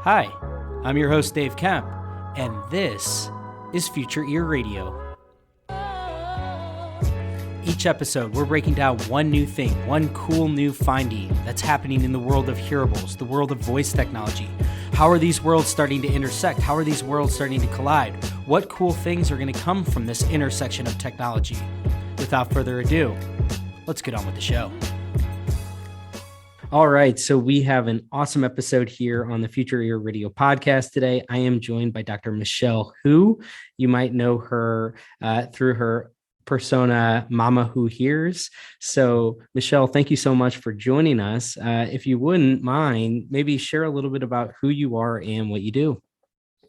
Hi, I'm your host, Dave Kemp, and this is Future Ear Radio. Each episode, we're breaking down one new thing, one cool new finding that's happening in the world of hearables, the world of voice technology. How are these worlds starting to intersect? How are these worlds starting to collide? What cool things are going to come from this intersection of technology? Without further ado, let's get on with the show. All right, so we have an awesome episode here on the Future Ear Radio podcast today. I am joined by Dr. Michelle Hu. You might know her through her persona, Mama Who Hears. So, Michelle, thank you so much for joining us. If you wouldn't mind, maybe share a little bit about who you are and what you do.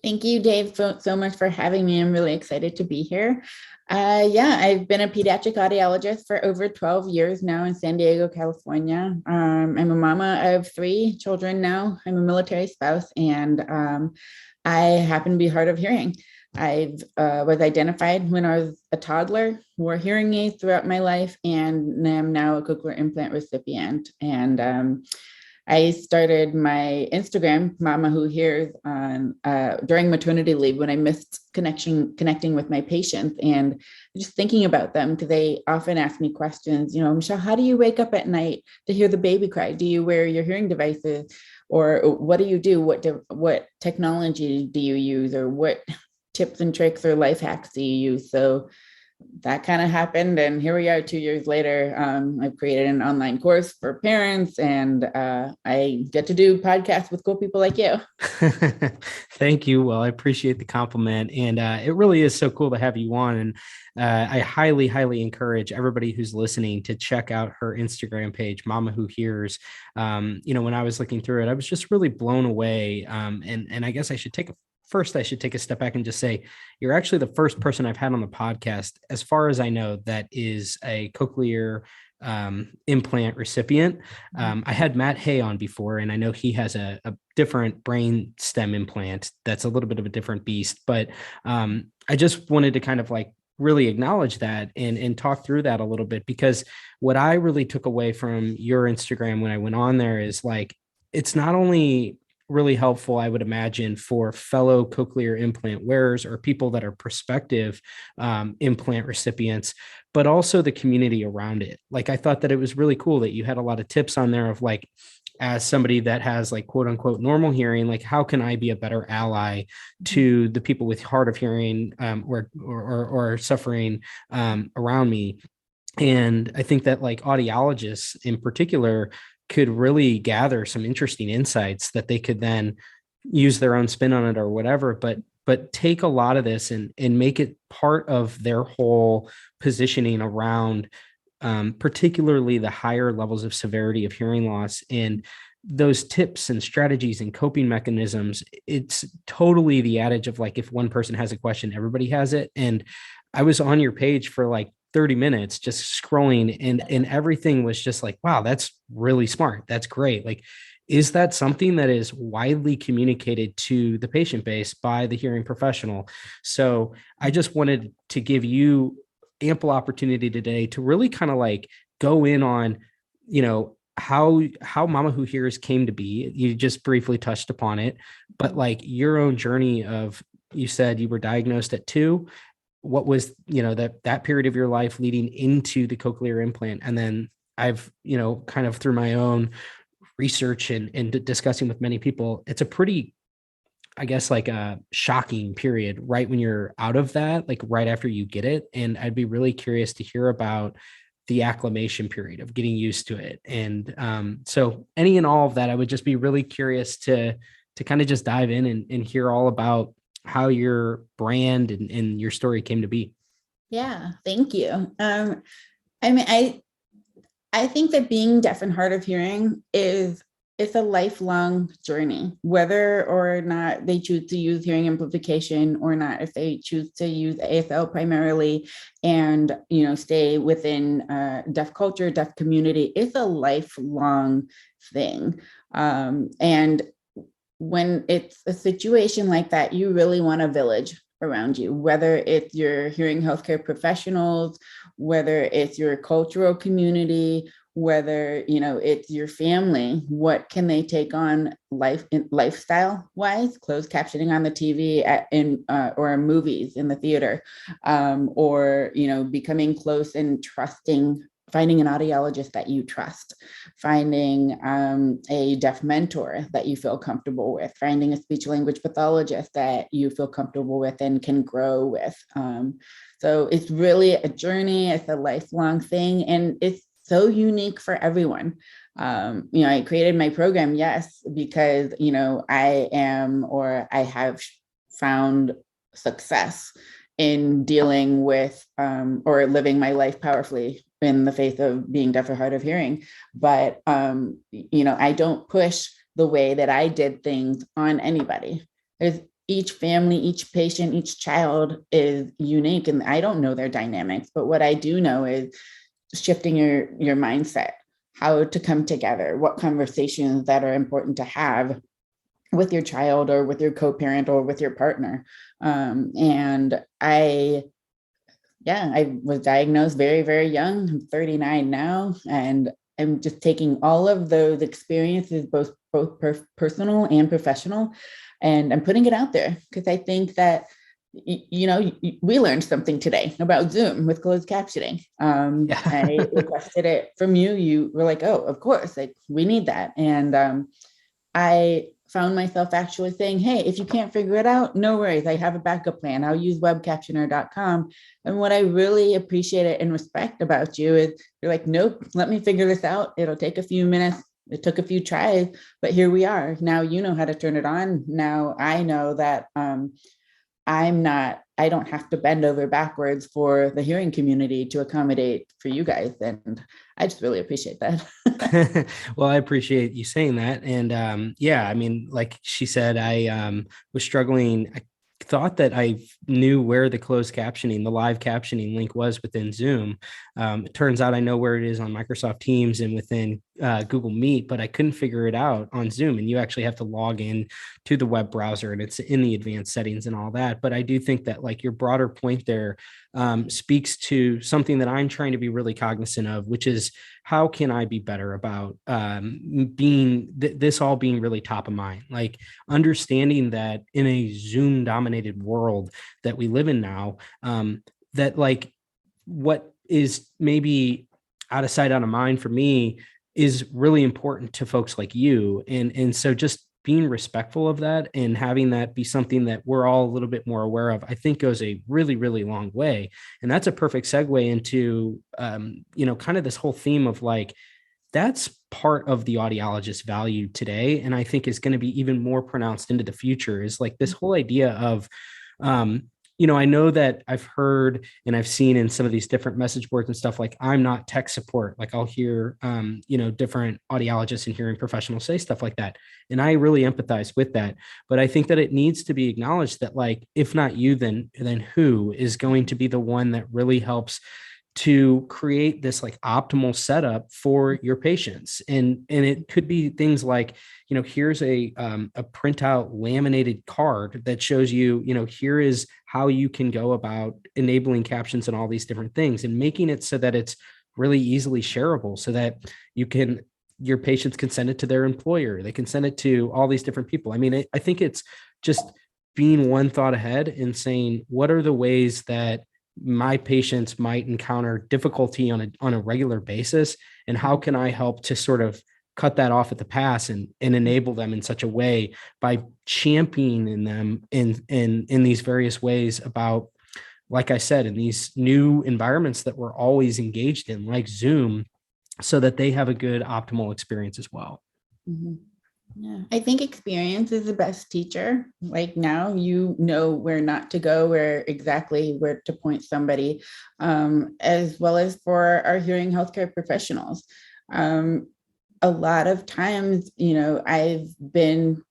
Thank you, Dave, so much for having me. I'm really excited to be here. I've been a pediatric audiologist for over 12 years now in San Diego, California. I'm a mama of 3 children now. I'm a military spouse, and I happen to be hard of hearing. I was identified when I was a toddler, wore hearing aids throughout my life, and am now a cochlear implant recipient. And I started my Instagram, Mama Who Hears, on during maternity leave when I missed connecting with my patients and just thinking about them, because they often ask me questions. Michelle, how do you wake up at night to hear the baby cry? Do you wear your hearing devices, or what do you do? What technology do you use, or what tips and tricks or life hacks do you use? So that kind of happened, and here we are 2 years later. I've created an online course for parents, and I get to do podcasts with cool people like you. Thank you. Well, I appreciate the compliment, and it really is so cool to have you on. And I highly, highly encourage everybody who's listening to check out her Instagram page, Mama Who Hears. When I was looking through it, I was just really blown away. And I guess I should take a step back and just say, you're actually the first person I've had on the podcast, as far as I know, that is a cochlear implant recipient. I had Matt Hay on before, and I know he has a different brain stem implant that's a little bit of a different beast, but I just wanted to kind of really acknowledge that and talk through that a little bit, because what I really took away from your Instagram when I went on there is it's not only really helpful, I would imagine, for fellow cochlear implant wearers or people that are prospective implant recipients, but also the community around it. I thought that it was really cool that you had a lot of tips on there of as somebody that has quote unquote normal hearing, how can I be a better ally to the people with hard of hearing or suffering around me. And I think that audiologists in particular could really gather some interesting insights that they could then use their own spin on it or whatever, but take a lot of this and make it part of their whole positioning around particularly the higher levels of severity of hearing loss, and those tips and strategies and coping mechanisms. It's totally the adage of if one person has a question, everybody has it. And I was on your page for 30 minutes just scrolling, and everything was just wow, that's really smart. That's great. Is that something that is widely communicated to the patient base by the hearing professional? So I just wanted to give you ample opportunity today to really kind of go in on, how Mama Who Hears came to be. You just briefly touched upon it, but your own journey of, you said you were diagnosed at 2. What was, that period of your life leading into the cochlear implant? And then I've, kind of through my own research and discussing with many people, it's a pretty, I guess, a shocking period right when you're out of that, right after you get it. And I'd be really curious to hear about the acclimation period of getting used to it. And so any and all of that, I would just be really curious to kind of just dive in and hear all about how your brand and your story came to be. Yeah, thank you. I think that being deaf and hard of hearing it's a lifelong journey, whether or not they choose to use hearing amplification or not. If they choose to use ASL primarily and stay within deaf culture, deaf community, it's a lifelong thing. And when it's a situation like that, you really want a village around you, whether it's your hearing healthcare professionals, whether it's your cultural community, whether, it's your family, what can they take on lifestyle wise, closed captioning on the TV or movies in the theater, or, becoming close and trusting, finding an audiologist that you trust, finding a deaf mentor that you feel comfortable with, finding a speech language pathologist that you feel comfortable with and can grow with. So it's really a journey. It's a lifelong thing, and it's so unique for everyone. I created my program, yes, because, I have found success in dealing with or living my life powerfully in the face of being deaf or hard of hearing. But, I don't push the way that I did things on anybody. There's each family, each patient, each child is unique, and I don't know their dynamics. But what I do know is shifting your mindset, how to come together, what conversations that are important to have with your child or with your co-parent or with your partner. And I was diagnosed very, very young. I'm 39 now, and I'm just taking all of those experiences, both personal and professional, and I'm putting it out there because I think that, we learned something today about Zoom with closed captioning. I requested it from you. You were like, oh, of course, like we need that. And I found myself actually saying, hey, if you can't figure it out, no worries. I have a backup plan. I'll use webcaptioner.com. And what I really appreciate and respect about you is you're like, nope, let me figure this out. It'll take a few minutes. It took a few tries, but here we are. Now you know how to turn it on. Now I know that I don't have to bend over backwards for the hearing community to accommodate for you guys. And I just really appreciate that. Well, I appreciate you saying that. And I mean, like she said, I was struggling. I thought that I knew where the closed captioning, the live captioning link was within Zoom. It turns out I know where it is on Microsoft Teams and within Google Meet, but I couldn't figure it out on Zoom. And you actually have to log in to the web browser, and it's in the advanced settings and all that. But I do think that like your broader point there speaks to something that I'm trying to be really cognizant of, which is how can I be better about being this all being really top of mind, like understanding that in a Zoom dominated world that we live in now, that like what is maybe out of sight, out of mind for me is really important to folks like you. And so just being respectful of that and having that be something that we're all a little bit more aware of, I think goes a really, really long way. And that's a perfect segue into, kind of this whole theme of like, that's part of the audiologist value today. And I think is going to be even more pronounced into the future is like this whole idea of, I know that I've heard and I've seen in some of these different message boards and stuff, like I'm not tech support. Like I'll hear, different audiologists and hearing professionals say stuff like that. And I really empathize with that. But I think that it needs to be acknowledged that like, if not you, then who is going to be the one that really helps to create this like optimal setup for your patients. And it could be things like, here's a printout laminated card that shows you, here is how you can go about enabling captions and all these different things and making it so that it's really easily shareable so that your patients can send it to their employer. They can send it to all these different people. I mean, I think it's just being one thought ahead and saying, what are the ways that my patients might encounter difficulty on a regular basis, and how can I help to sort of cut that off at the pass and enable them in such a way by championing them in these various ways about, like I said, in these new environments that we're always engaged in, like Zoom, so that they have a good optimal experience as well. Mm-hmm. Yeah, I think experience is the best teacher. Like now, where not to go, where to point somebody, as well as for our hearing healthcare professionals. A lot of times, I've been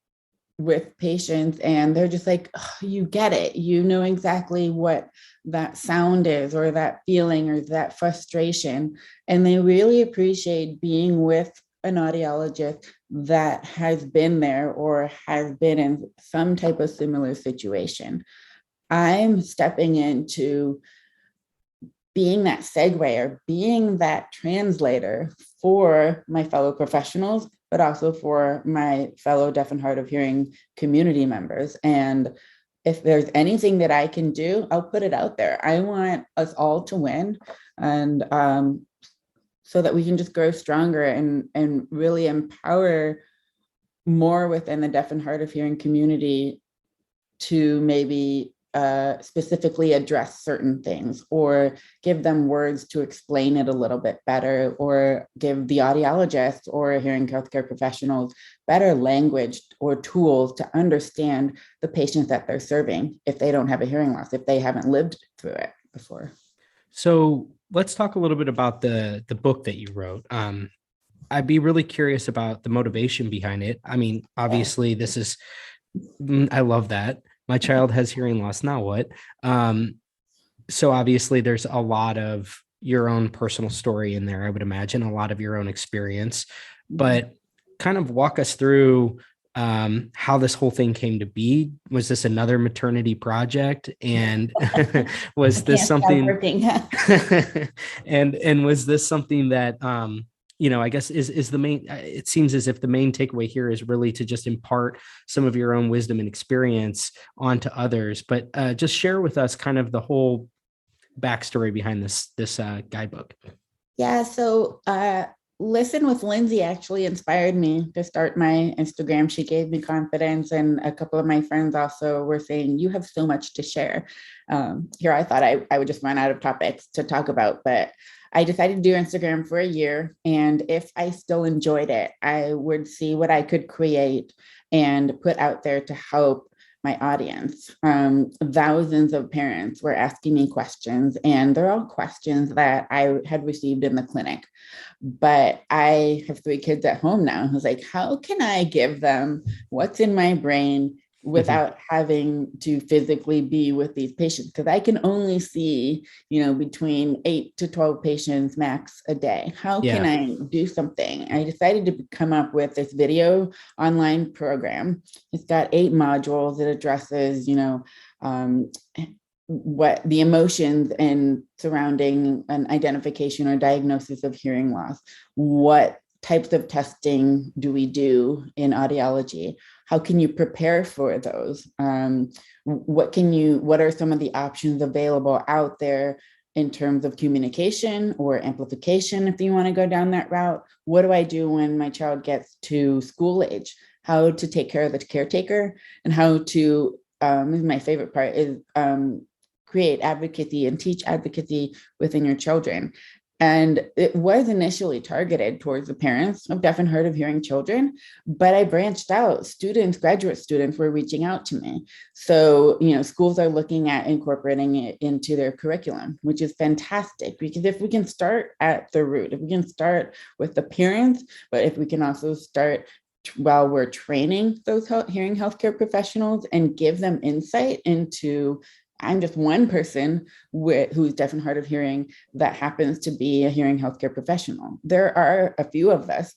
with patients and they're just like, oh, you get it. You know exactly what that sound is or that feeling or that frustration. And they really appreciate being with an audiologist that has been there or has been in some type of similar situation. I'm stepping in to being that segue or being that translator for my fellow professionals, but also for my fellow deaf and hard of hearing community members. And if there's anything that I can do, I'll put it out there. I want us all to win, and so that we can just grow stronger and really empower more within the deaf and hard of hearing community to maybe specifically address certain things, or give them words to explain it a little bit better, or give the audiologist or hearing healthcare professionals better language or tools to understand the patients that they're serving if they don't have a hearing loss, if they haven't lived through it before. So let's talk a little bit about the book that you wrote. I'd be really curious about the motivation behind it. I mean, obviously, this is, I love that. My child has hearing loss. Now what? So obviously, there's a lot of your own personal story in there, I would imagine, a lot of your own experience, but kind of walk us through how this whole thing came to be. Was this another maternity project? And was this something, and was this something that, I guess is the main, it seems as if the main takeaway here is really to just impart some of your own wisdom and experience onto others, but just share with us kind of the whole backstory behind this guidebook. Yeah. So, Listen with Lindsay actually inspired me to start my Instagram. She gave me confidence, and a couple of my friends also were saying, you have so much to share. Here, I thought I would just run out of topics to talk about, but I decided to do Instagram for a year. And if I still enjoyed it, I would see what I could create and put out there to help my audience. Thousands of parents were asking me questions, and they're all questions that I had received in the clinic. But I have 3 kids at home now. I was like, how can I give them what's in my brain without having to physically be with these patients? Because I can only see, between 8 to 12 patients max a day. How can I do something? I decided to come up with this video online program. It's got 8 modules. It addresses, what the emotions and surrounding an identification or diagnosis of hearing loss. What types of testing do we do in audiology? How can you prepare for those? What are some of the options available out there in terms of communication or amplification, if you want to go down that route? What do I do when my child gets to school age? How to take care of the caretaker, and how to, my favorite part is create advocacy and teach advocacy within your children. And it was initially targeted towards the parents of deaf and hard of hearing children, but I branched out. Graduate students were reaching out to me. So, schools are looking at incorporating it into their curriculum, which is fantastic, because if we can start at the root, if we can start with the parents, but if we can also start while we're training those hearing healthcare professionals and give them insight into, I'm just one person who's deaf and hard of hearing that happens to be a hearing healthcare professional. There are a few of us,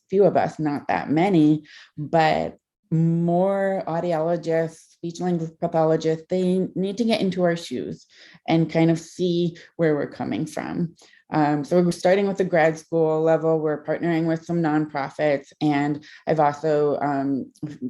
not that many, but more audiologists, speech language pathologists, they need to get into our shoes and kind of see where we're coming from. So we're starting with the grad school level. We're partnering with some nonprofits, and I've also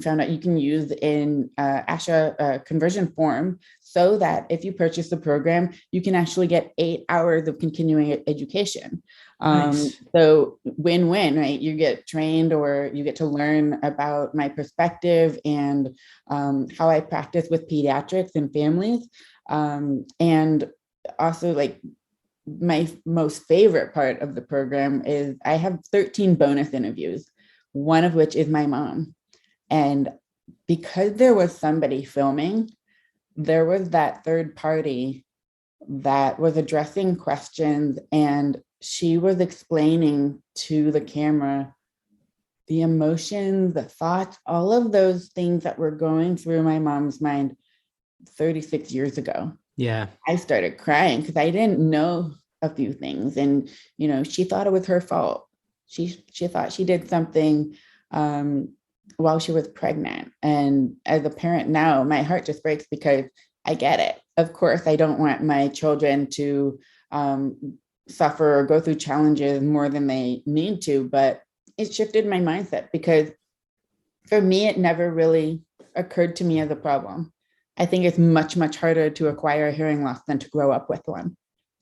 found out you can use in ASHA conversion form, so that if you purchase the program, you can actually get 8 hours of continuing education. Nice. So win-win, right? You get trained, or you get to learn about my perspective and how I practice with pediatrics and families, and also, like, my most favorite part of the program is I have 13 bonus interviews, one of which is my mom. And because there was somebody filming, there was that third party that was addressing questions, and she was explaining to the camera the emotions, the thoughts, all of those things that were going through my mom's mind 36 years ago. Yeah. I started crying because I didn't know a few things. And, she thought it was her fault. She thought she did something while she was pregnant. And as a parent now, my heart just breaks, because I get it. Of course, I don't want my children to suffer or go through challenges more than they need to. But it shifted my mindset, because for me, it never really occurred to me as a problem. I think it's much, much harder to acquire a hearing loss than to grow up with one.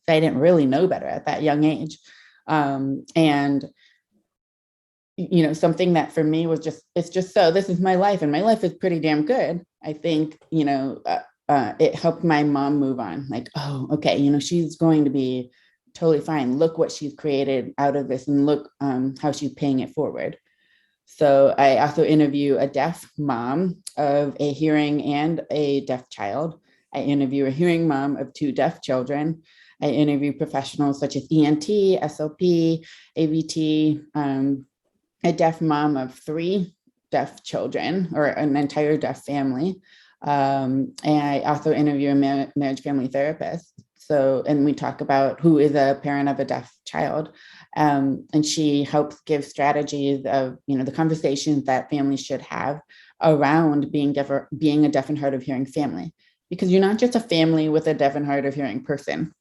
I didn't really know better at that young age. And something that for me was it's just, so this is my life, and my life is pretty damn good. I think, it helped my mom move on. Like, oh, okay, she's going to be totally fine. Look what she's created out of this, and look how she's paying it forward. So I also interview a deaf mom of a hearing and a deaf child. I interview a hearing mom of 2 deaf children. I interview professionals such as ENT, SLP, ABT, a deaf mom of 3 deaf children, or an entire deaf family. And I also interview a marriage family therapist. So, and we talk about who is a parent of a deaf child. And she helps give strategies of, the conversations that families should have around being a deaf and hard of hearing family. Because you're not just a family with a deaf and hard of hearing person.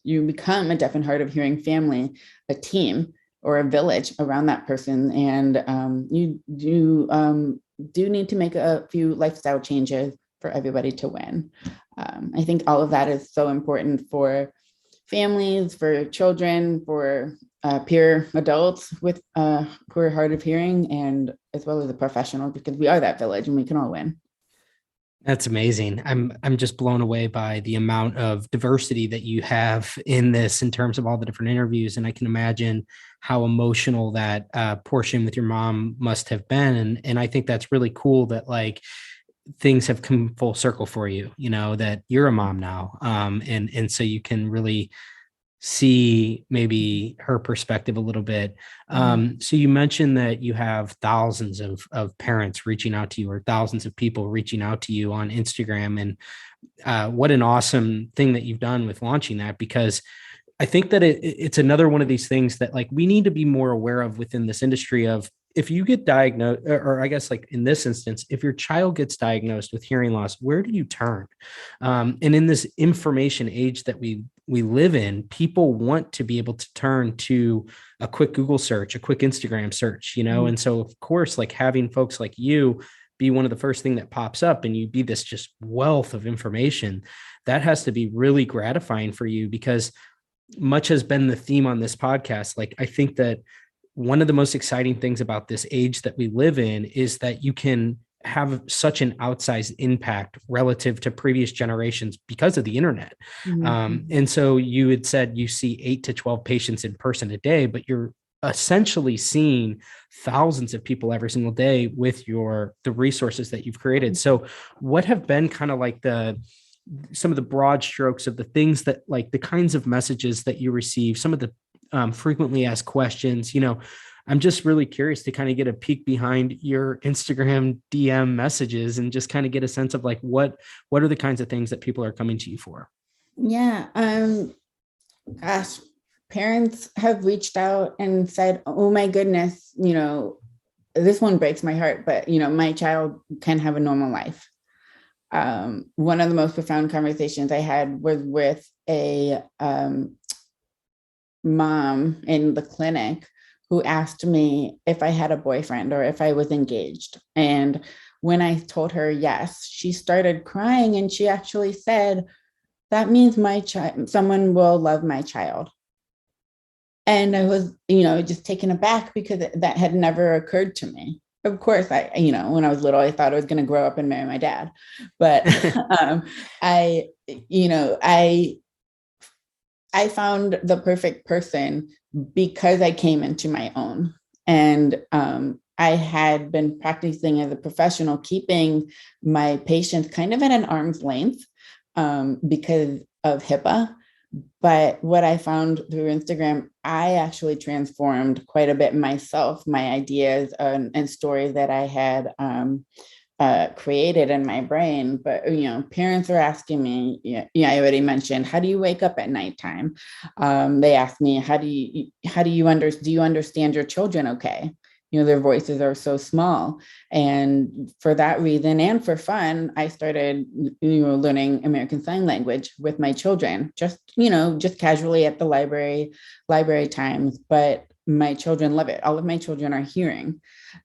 You become a deaf and hard of hearing family, a team or a village around that person. And you do need to make a few lifestyle changes for everybody to win. I think all of that is so important for families, for children, for peer adults with who are hard of hearing, and as well as the professionals, because we are that village and we can all win. That's amazing. I'm just blown away by the amount of diversity that you have in this, in terms of all the different interviews. And I can imagine how emotional that portion with your mom must have been. And I think that's really cool that things have come full circle for you, that you're a mom now. And so you can really see maybe her perspective a little bit. So you mentioned that you have thousands of parents reaching out to you, or thousands of people reaching out to you on Instagram. And what an awesome thing that you've done with launching that, because I think that it's another one of these things that we need to be more aware of within this industry of, if you get diagnosed, or I guess in this instance, if your child gets diagnosed with hearing loss, where do you turn? And in this information age that we live in, people want to be able to turn to a quick Google search, a quick Instagram search, And so of course, having folks like you be one of the first thing that pops up, and you be this just wealth of information, that has to be really gratifying for you, because much has been the theme on this podcast. I think that one of the most exciting things about this age that we live in is that you can have such an outsized impact relative to previous generations because of the internet. And so you had said you see 8 to 12 patients in person a day, but you're essentially seeing thousands of people every single day with the resources that you've created. So what have been kind of some of the broad strokes of the things that the kinds of messages that you receive, some of the frequently asked questions? I'm just really curious to kind of get a peek behind your Instagram DM messages, and just kind of get a sense of what are the kinds of things that people are coming to you for? Yeah. Gosh, parents have reached out and said, oh my goodness, this one breaks my heart, but my child can have a normal life. One of the most profound conversations I had was with a mom in the clinic who asked me if I had a boyfriend or if I was engaged. And when I told her yes, she started crying, and she actually said, that means someone will love my child. And I was, just taken aback, because that had never occurred to me. Of course, when I was little, I thought I was going to grow up and marry my dad. But I found the perfect person because I came into my own. And I had been practicing as a professional, keeping my patients kind of at an arm's length because of HIPAA. But what I found through Instagram, I actually transformed quite a bit myself, my ideas and stories that I had created in my brain. But, parents are asking me, I already mentioned, how do you wake up at nighttime? They ask me, do you understand your children okay? their voices are so small. And for that reason, and for fun, I started, learning American Sign Language with my children, just casually at the library times. But my children love it. All of my children are hearing.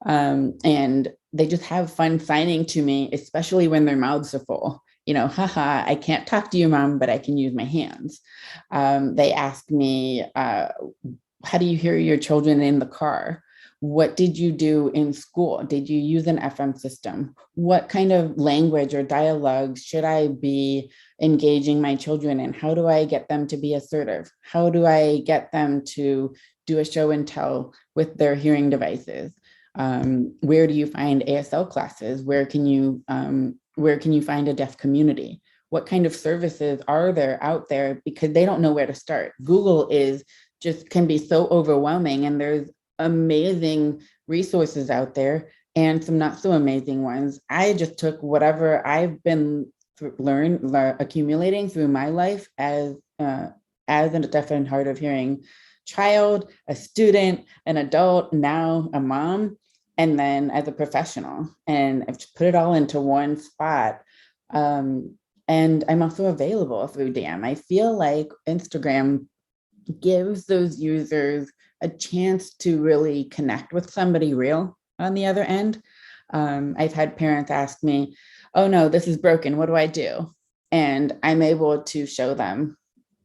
And they just have fun signing to me, especially when their mouths are full. Haha, I can't talk to you, mom, but I can use my hands. They ask me, how do you hear your children in the car? What did you do in school? Did you use an FM system? What kind of language or dialogues should I be engaging my children in? How do I get them to be assertive? How do I get them to do a show and tell with their hearing devices? Where do you find ASL classes? Where can you find a deaf community? What kind of services are there out there? Because they don't know where to start. Google can be so overwhelming, and there's amazing resources out there and some not so amazing ones. I just took whatever I've been accumulating through my life as a deaf and hard of hearing child, a student, an adult, now a mom, and then as a professional. And I've just put it all into one spot. And I'm also available through DM. I feel like Instagram gives those users a chance to really connect with somebody real on the other end. I've had parents ask me, oh no, this is broken, what do I do? And I'm able to show them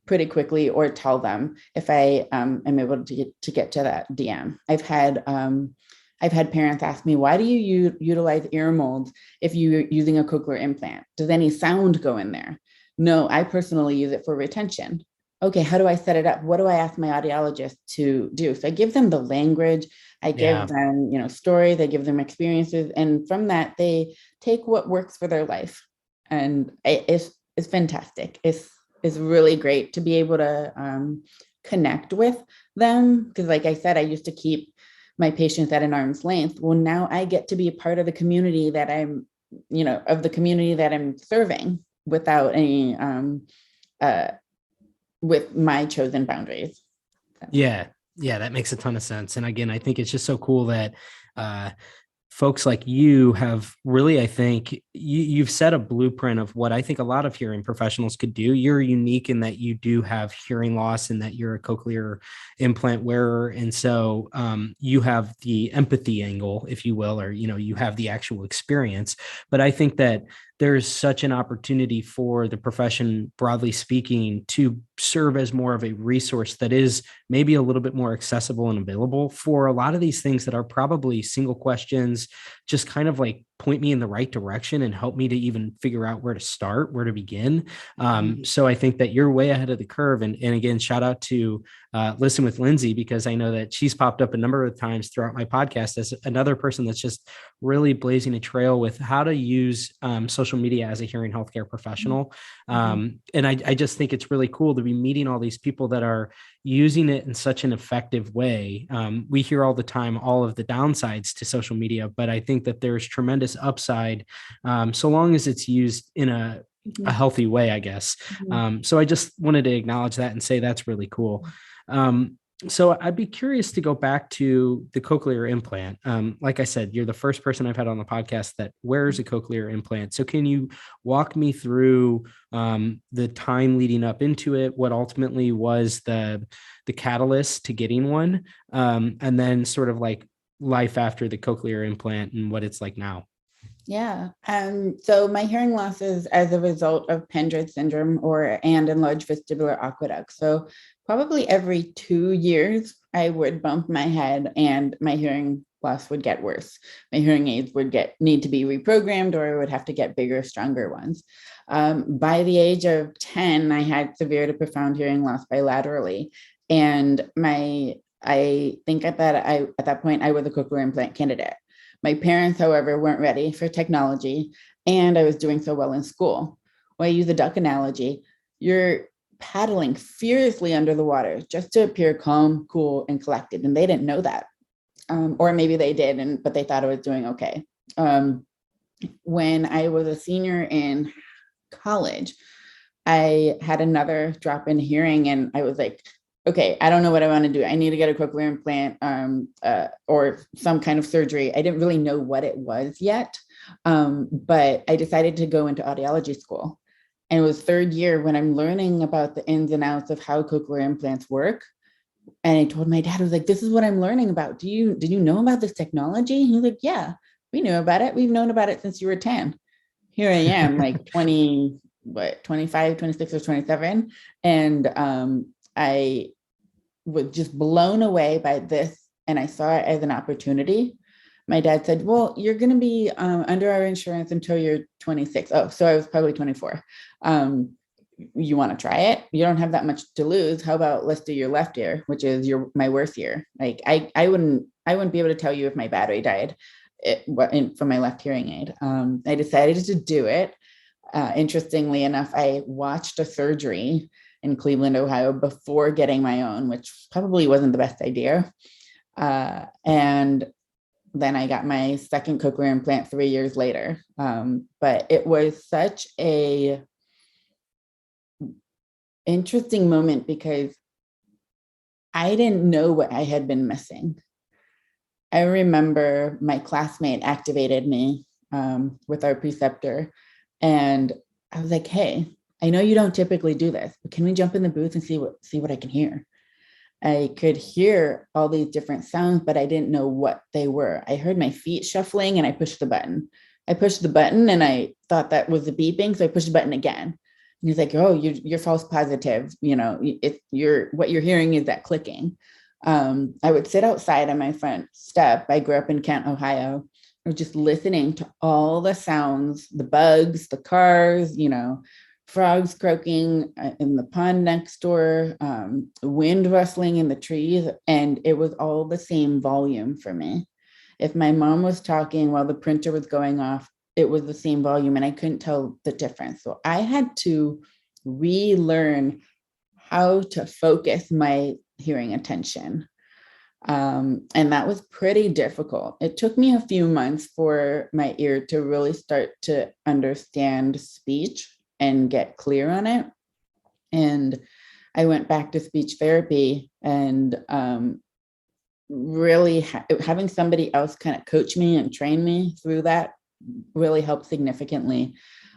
pretty quickly, or tell them if I am able to get to that DM. I've had parents ask me, why do you utilize ear molds if you're using a cochlear implant? Does any sound go in there? No, I personally use it for retention. Okay, how do I set it up? What do I ask my audiologist to do? So I give them the language, I give them, stories, I give them experiences. And from that, they take what works for their life. And it's fantastic. It's really great to be able to connect with them. Because like I said, I used to keep my patients at an arm's length. Well, now I get to be a part of the community that I'm serving without any, with my chosen boundaries. So. Yeah, that makes a ton of sense. And again, I think it's just so cool that folks like you have really, I think you've set a blueprint of what I think a lot of hearing professionals could do. You're unique in that you do have hearing loss and that you're a cochlear implant wearer. And so you have the empathy angle, if you will, or, you have the actual experience. But I think that there's such an opportunity for the profession, broadly speaking, to serve as more of a resource that is maybe a little bit more accessible and available for a lot of these things that are probably single questions, just kind of like point me in the right direction and help me to even figure out where to start, where to begin. So I think that you're way ahead of the curve. And again, shout out to Listen with Lindsay, because I know that she's popped up a number of times throughout my podcast as another person that's just really blazing a trail with how to use social media as a hearing healthcare professional. And I just think it's really cool to be meeting all these people that are using it in such an effective way. We hear all the time all of the downsides to social media, but I think that there's tremendous upside so long as it's used in a healthy way, I guess. So I just wanted to acknowledge that and say that's really cool. So I'd be curious to go back to the cochlear implant. Like I said, you're the first person I've had on the podcast that wears a cochlear implant. So can you walk me through the time leading up into it, what ultimately was the catalyst to getting one, and then sort of like life after the cochlear implant and what it's like now? Yeah. So my hearing loss is as a result of Pendred syndrome and enlarged vestibular aqueduct. So probably every 2 years, I would bump my head and my hearing loss would get worse. My hearing aids would need to be reprogrammed, or I would have to get bigger, stronger ones. By the age of 10, I had severe to profound hearing loss bilaterally. And I think at that point, I was a cochlear implant candidate. My parents, however, weren't ready for technology, and I was doing so well in school. Well, I use a duck analogy. You're paddling furiously under the water just to appear calm, cool, and collected, and they didn't know that. Or maybe they did, but they thought I was doing okay. When I was a senior in college, I had another drop in hearing, and I was like, okay, I don't know what I want to do. I need to get a cochlear implant or some kind of surgery. I didn't really know what it was yet, but I decided to go into audiology school. And it was third year when I'm learning about the ins and outs of how cochlear implants work. And I told my dad, I was like, this is what I'm learning about. Did you know about this technology? He was like, yeah, we knew about it. We've known about it since you were 10. Here I am, like 20, what, 25, 26 or 27. And I was just blown away by this. And I saw it as an opportunity. My dad said, well, you're going to be under our insurance until you're 26. Oh, so I was probably 24. You want to try it? You don't have that much to lose. How about let's do your left ear, which is my worst ear. Like I wouldn't be able to tell you if my battery died from my left hearing aid. I decided to do it. Interestingly enough, I watched a surgery in Cleveland, Ohio before getting my own, which probably wasn't the best idea. And then I got my second cochlear implant 3 years later. But it was such a interesting moment because I didn't know what I had been missing. I remember my classmate activated me with our preceptor, and I was like, hey, I know you don't typically do this, but can we jump in the booth and see what I can hear? I could hear all these different sounds, but I didn't know what they were. I heard my feet shuffling and I pushed the button. I pushed the button and I thought that was the beeping. So I pushed the button again. And he's like, oh, you're false positive. You know, what you're hearing is that clicking. I would sit outside on my front step. I grew up in Kent, Ohio. I was just listening to all the sounds, the bugs, the cars, frogs croaking in the pond next door, wind rustling in the trees, and it was all the same volume for me. If my mom was talking while the printer was going off, it was the same volume, and I couldn't tell the difference. So I had to relearn how to focus my hearing attention. And that was pretty difficult. It took me a few months for my ear to really start to understand speech and get clear on it. And I went back to speech therapy, and really having somebody else kind of coach me and train me through that really helped significantly.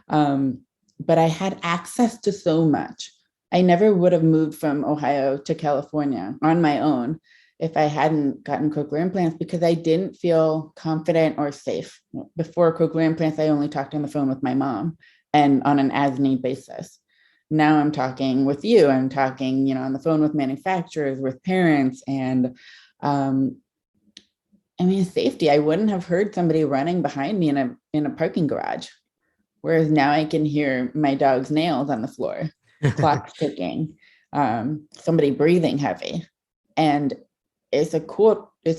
But I had access to so much. I never would have moved from Ohio to California on my own if I hadn't gotten cochlear implants, because I didn't feel confident or safe. Before cochlear implants, I only talked on the phone with my mom and on an as-need basis. Now I'm talking with you. I'm talking, on the phone with manufacturers, with parents, and safety. I wouldn't have heard somebody running behind me in a parking garage, whereas now I can hear my dog's nails on the floor, clocks ticking, somebody breathing heavy, and it's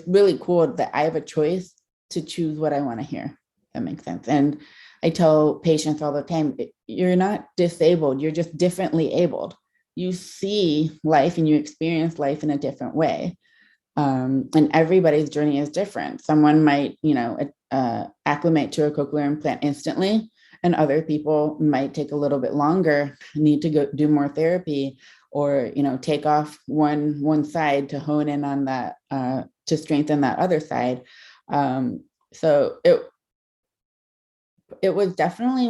really cool that I have a choice to choose what I want to hear. That makes sense. And I tell patients all the time, you're not disabled, you're just differently abled. You see life and you experience life in a different way. And everybody's journey is different. Someone might, acclimate to a cochlear implant instantly, and other people might take a little bit longer, need to go do more therapy, or, take off one side to hone in on that, to strengthen that other side. So it was definitely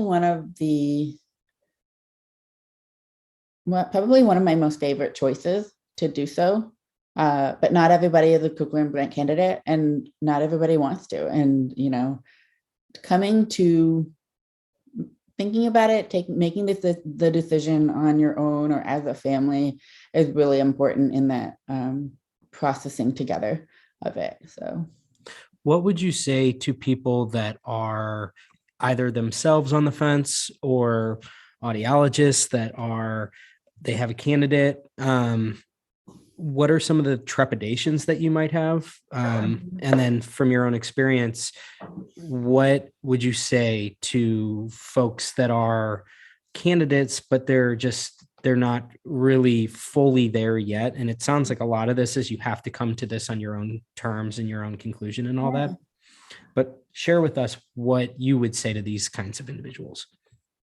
probably one of my most favorite choices to do so. But not everybody is a cochlear implant candidate, and not everybody wants to. And, coming to thinking about it, making the decision on your own or as a family is really important in that processing together of it. So what would you say to people that are either themselves on the fence or audiologists they have a candidate? What are some of the trepidations that you might have? And then from your own experience, what would you say to folks that are candidates, but they're not really fully there yet? And it sounds like a lot of this is you have to come to this on your own terms and your own conclusion and all that. But share with us what you would say to these kinds of individuals.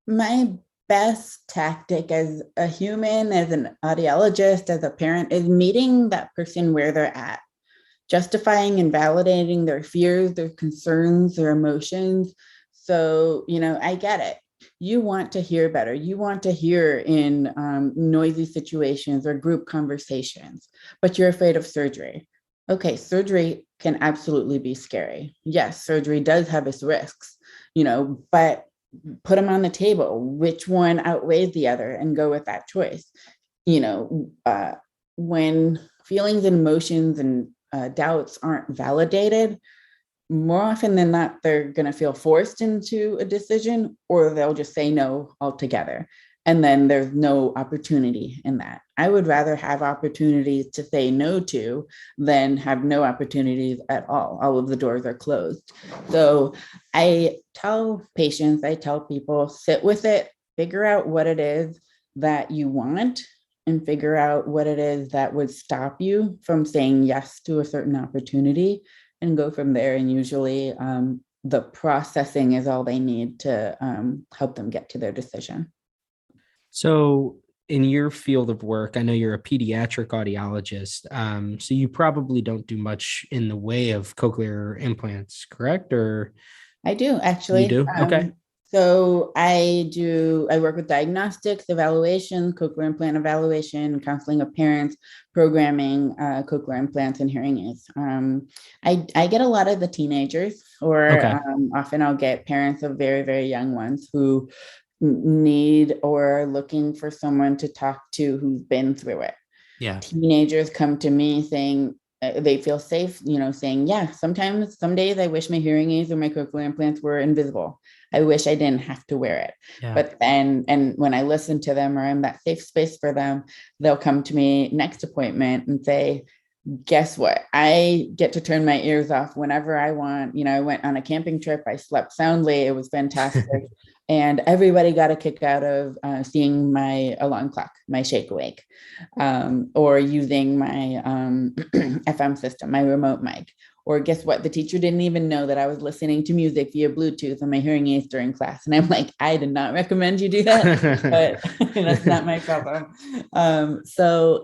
My best tactic as a human, as an audiologist, as a parent, is meeting that person where they're at, justifying and validating their fears, their concerns, their emotions. So, I get it. You want to hear better. You want to hear in noisy situations or group conversations, but you're afraid of surgery. Okay, surgery can absolutely be scary. Yes, surgery does have its risks, but put them on the table. Which one outweighs the other and go with that choice? When feelings and emotions and doubts aren't validated, more often than not, they're going to feel forced into a decision, or they'll just say no altogether. And then there's no opportunity in that. I would rather have opportunities to say no to than have no opportunities at all. All of the doors are closed. So I tell patients, I tell people, sit with it, figure out what it is that you want, and figure out what it is that would stop you from saying yes to a certain opportunity, and go from there. And usually the processing is all they need to help them get to their decision. So in your field of work, I know you're a pediatric audiologist. So you probably don't do much in the way of cochlear implants, correct? Or I do actually. You do? Okay. So I work with diagnostics, evaluation, cochlear implant evaluation, counseling of parents, programming cochlear implants and hearing aids. I get a lot of the teenagers, or Okay. often I'll get parents of very, very young ones who need or are looking for someone to talk to who's been through it. Yeah. Teenagers come to me saying they feel safe, saying, yeah, sometimes, some days I wish my hearing aids or my cochlear implants were invisible. I wish I didn't have to wear it. Yeah. But then, and when I listen to them, or I'm that safe space for them, they'll come to me next appointment and say, guess what? I get to turn my ears off whenever I want. I went on a camping trip. I slept soundly. It was fantastic. And everybody got a kick out of seeing my alarm clock, my shake awake, or using my FM system, my remote mic. Or guess what? The teacher didn't even know that I was listening to music via Bluetooth on my hearing aids during class. And I'm like, I did not recommend you do that, but that's not my problem. So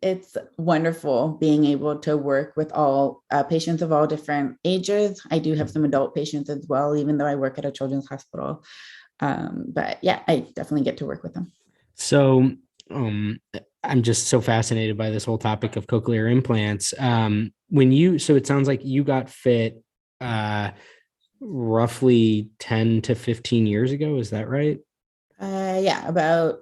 it's wonderful being able to work with all patients of all different ages. I do have some adult patients as well, even though I work at a children's hospital. But yeah, I definitely get to work with them. So I'm just so fascinated by this whole topic of cochlear implants. So it sounds like you got fit roughly 10 to 15 years ago. Is that right? Yeah, about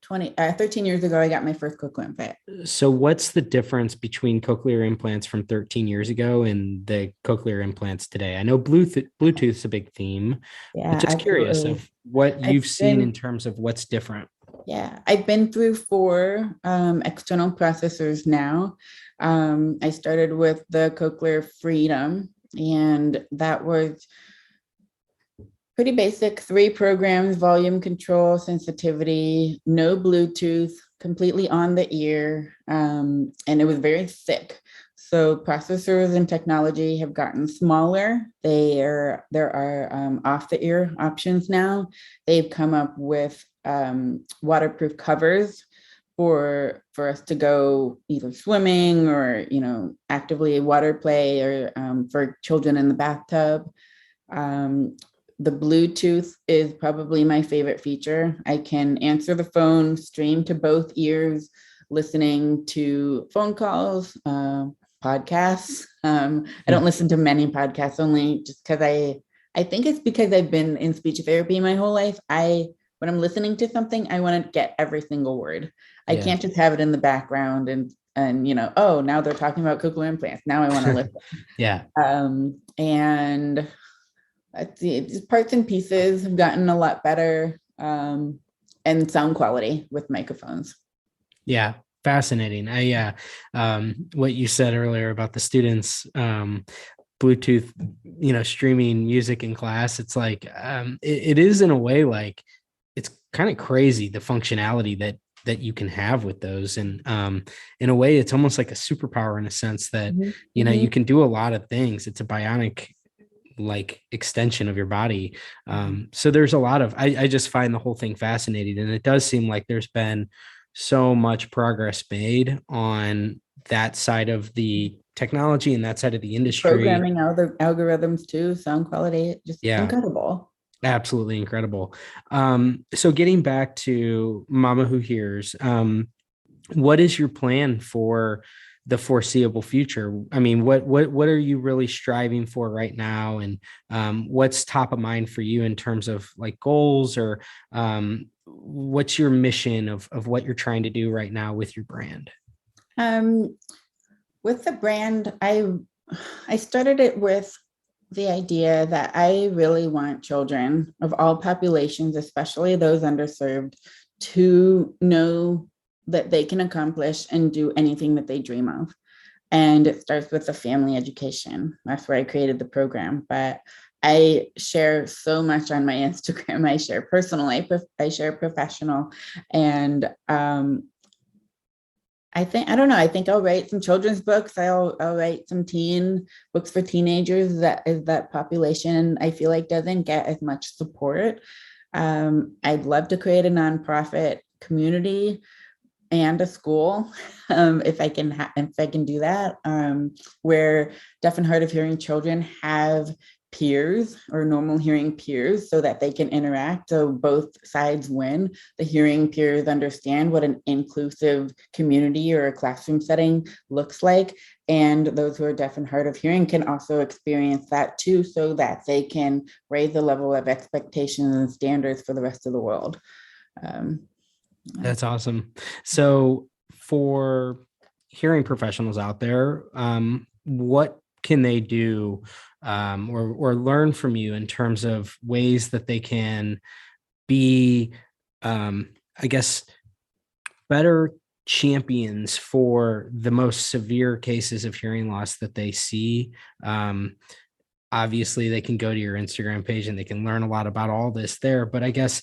13 years ago, I got my first cochlear implant. So what's the difference between cochlear implants from 13 years ago and the cochlear implants today? I know Bluetooth's a big theme. Yeah, but just absolutely. curious of what you've seen in terms of what's different. Yeah, I've been through 4 external processors now. I started with the Cochlear Freedom, and that was pretty basic, 3 programs: volume control, sensitivity, no Bluetooth, completely on the ear. And it was very thick. So processors and technology have gotten smaller. There are off the ear options now. They've come up with waterproof covers for us to go either swimming or, actively water play, or for children in the bathtub. The Bluetooth is probably my favorite feature. I can answer the phone, stream to both ears, listening to phone calls, podcasts. I don't listen to many podcasts, only just because I think it's because I've been in speech therapy my whole life. When I'm listening to something, I want to get every single word. I can't just have it in the background and oh, now they're talking about cochlear implants. Now I want to listen. Yeah. And parts and pieces have gotten a lot better, and sound quality with microphones. Yeah, fascinating. What you said earlier about the students, Bluetooth, streaming music in class. It's like it is in a way like it's kind of crazy the functionality that you can have with those, and in a way, it's almost like a superpower in a sense that you can do a lot of things. It's a bionic like extension of your body. So there's a lot of, I just find the whole thing fascinating. And it does seem like there's been so much progress made on that side of the technology and that side of the industry. Programming algorithms too, sound quality, just Yeah, incredible. absolutely incredible. So getting back to Mama Who Hears, what is your plan for the foreseeable future? I mean, what are you really striving for right now, and what's top of mind for you in terms of like goals, or what's your mission of what you're trying to do right now with your brand? Um, with the brand, I started it with the idea that I really want children of all populations, especially those underserved, to know that they can accomplish and do anything that they dream of. And it starts with the family education. That's where I created the program. But I share so much on my Instagram. I share personal, I share professional. And I don't know, I think I'll write some children's books. I'll write some teen books for teenagers. That is that population I feel like doesn't get as much support. I'd love to create a nonprofit community and a school, if I can do that, where deaf and hard of hearing children have peers or normal hearing peers so that they can interact. So both sides win. The hearing peers understand what an inclusive community or a classroom setting looks like. And those who are deaf and hard of hearing can also experience that too, so that they can raise the level of expectations and standards for the rest of the world. That's awesome. So for hearing professionals out there, what can they do, or learn from you in terms of ways that they can be, I guess, better champions for the most severe cases of hearing loss that they see? Obviously, they can go to your Instagram page and they can learn a lot about all this there. But I guess,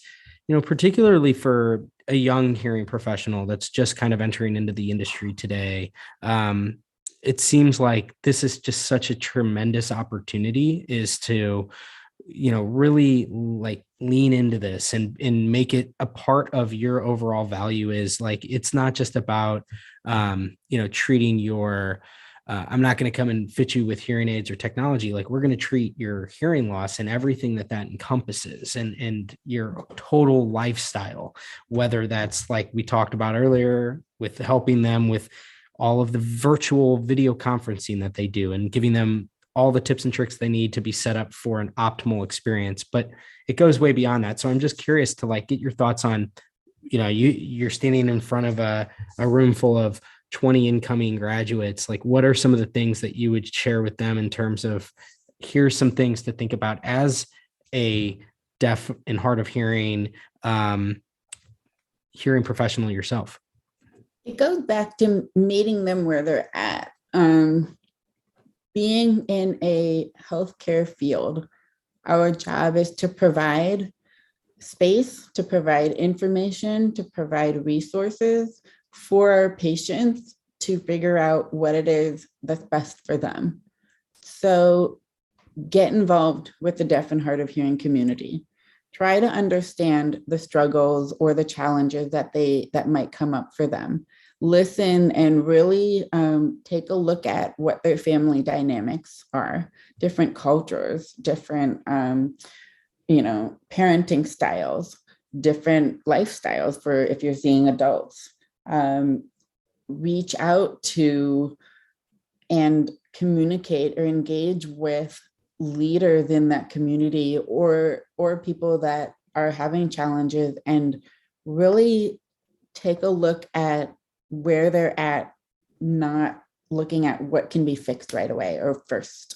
particularly for a young hearing professional that's just kind of entering into the industry today, it seems like this is just such a tremendous opportunity, is to, really like lean into this and make it a part of your overall value. Is like, it's not just about, treating your, I'm not going to come and fit you with hearing aids or technology. Like, we're going to treat your hearing loss and everything that encompasses, and your total lifestyle, whether that's like we talked about earlier with helping them with all of the virtual video conferencing that they do and giving them all the tips and tricks they need to be set up for an optimal experience. But it goes way beyond that. So I'm just curious to like get your thoughts on, you're standing in front of a room full of 20 incoming graduates. Like, what are some of the things that you would share with them in terms of, here's some things to think about as a deaf and hard of hearing, hearing professional yourself? It goes back to meeting them where they're at. Being in a healthcare field, our job is to provide space, to provide information, to provide resources for our patients to figure out what it is that's best for them. So get involved with the deaf and hard of hearing community. Try to understand the struggles or the challenges that might come up for them. Listen and really take a look at what their family dynamics are, different cultures, different parenting styles, different lifestyles for if you're seeing adults. Reach out to and communicate or engage with leaders in that community, or people that are having challenges, and really take a look at where they're at, not looking at what can be fixed right away or first,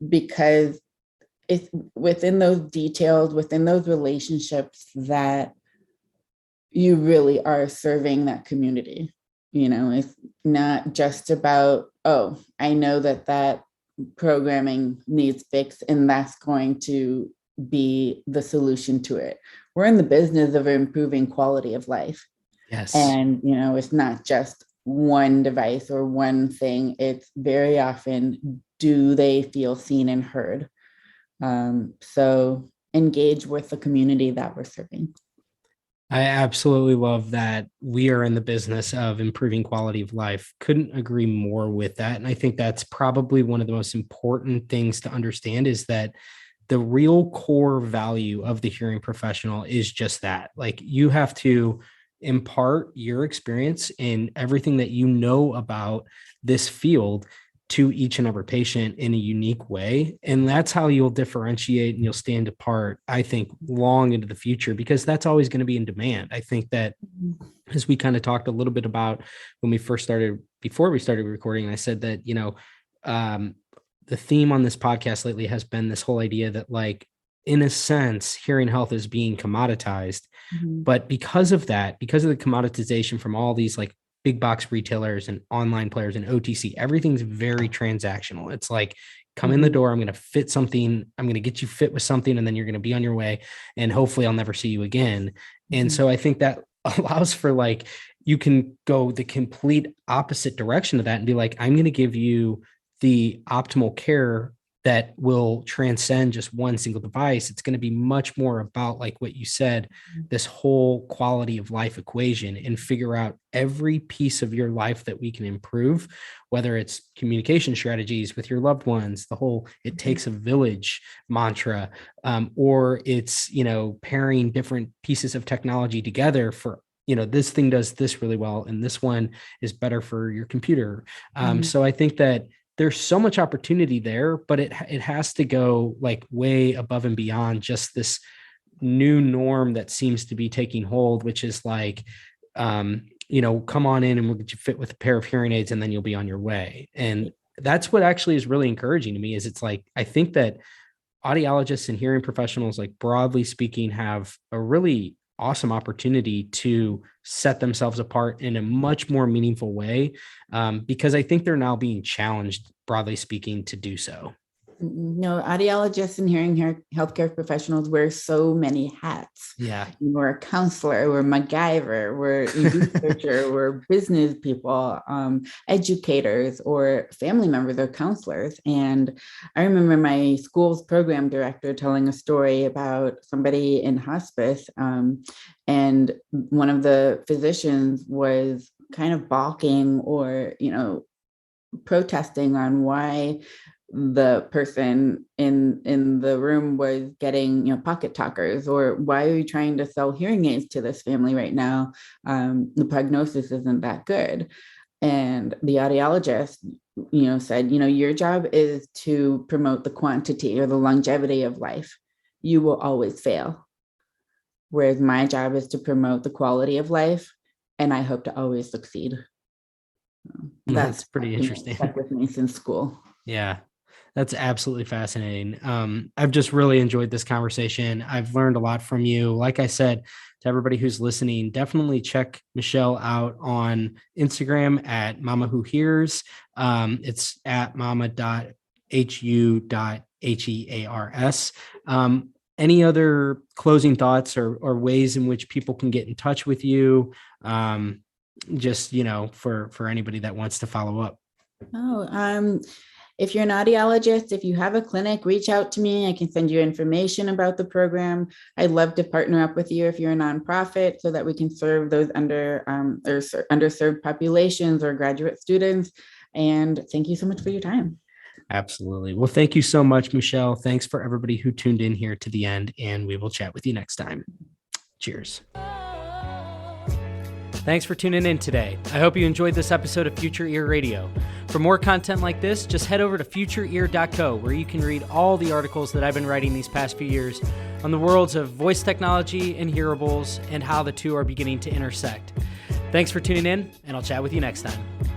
because it's within those details, within those relationships, that you really are serving that community. It's not just about, oh, I know that programming needs fixed and that's going to be the solution to it. We're in the business of improving quality of life. Yes. And, it's not just one device or one thing. It's very often, do they feel seen and heard? So engage with the community that we're serving. I absolutely love that we are in the business of improving quality of life. Couldn't agree more with that. And I think that's probably one of the most important things to understand is that the real core value of the hearing professional is just that. Like you have to impart your experience in everything that you know about this field to each and every patient in a unique way. And that's how you'll differentiate and you'll stand apart, I think, long into the future, because that's always going to be in demand. I think that as we kind of talked a little bit about when we first started, before we started recording, I said that, the theme on this podcast lately has been this whole idea that, like, in a sense, hearing health is being commoditized. But because of that, because of the commoditization from all these like big box retailers and online players and OTC, everything's very transactional. It's like, come in the door, I'm going to fit something, I'm going to get you fit with something, and then you're going to be on your way. And hopefully I'll never see you again. And so I think that allows for, like, you can go the complete opposite direction of that and be like, I'm going to give you the optimal care that will transcend just one single device. It's going to be much more about, like what you said, this whole quality of life equation, and figure out every piece of your life that we can improve, whether it's communication strategies with your loved ones, the whole "it takes a village" mantra, or it's, pairing different pieces of technology together for, this thing does this really well, and this one is better for your computer. So I think that there's so much opportunity there, but it has to go like way above and beyond just this new norm that seems to be taking hold, which is like, come on in and we'll get you fit with a pair of hearing aids and then you'll be on your way. And that's what actually is really encouraging to me, is it's like, I think that audiologists and hearing professionals, like broadly speaking, have a really awesome opportunity to set themselves apart in a much more meaningful way, because I think they're now being challenged, broadly speaking, to do so. No, audiologists and hearing healthcare professionals wear so many hats. Yeah. We're a counselor, we're MacGyver, we're a researcher, we're business people, educators, or family members or counselors. And I remember my school's program director telling a story about somebody in hospice, and one of the physicians was kind of balking or, protesting on why the person in the room was getting, pocket talkers, or why are you trying to sell hearing aids to this family right now? The prognosis isn't that good. And the audiologist, said, your job is to promote the quantity or the longevity of life. You will always fail. Whereas my job is to promote the quality of life, and I hope to always succeed. That's pretty interesting. Stuck with me since school. Yeah. That's absolutely fascinating. I've just really enjoyed this conversation. I've learned a lot from you. Like I said, to everybody who's listening, definitely check Michelle out on Instagram at Mama Who Hears. It's at mama.hu.hears. Any other closing thoughts or ways in which people can get in touch with you? Just, for anybody that wants to follow up. If you're an audiologist, if you have a clinic, reach out to me. I can send you information about the program. I'd love to partner up with you if you're a nonprofit, so that we can serve those underserved populations or graduate students. And thank you so much for your time. Absolutely. Well, thank you so much, Michelle. Thanks for everybody who tuned in here to the end, and we will chat with you next time. Cheers. Thanks for tuning in today. I hope you enjoyed this episode of Future Ear Radio. For more content like this, just head over to futureear.co, where you can read all the articles that I've been writing these past few years on the worlds of voice technology and hearables and how the two are beginning to intersect. Thanks for tuning in, and I'll chat with you next time.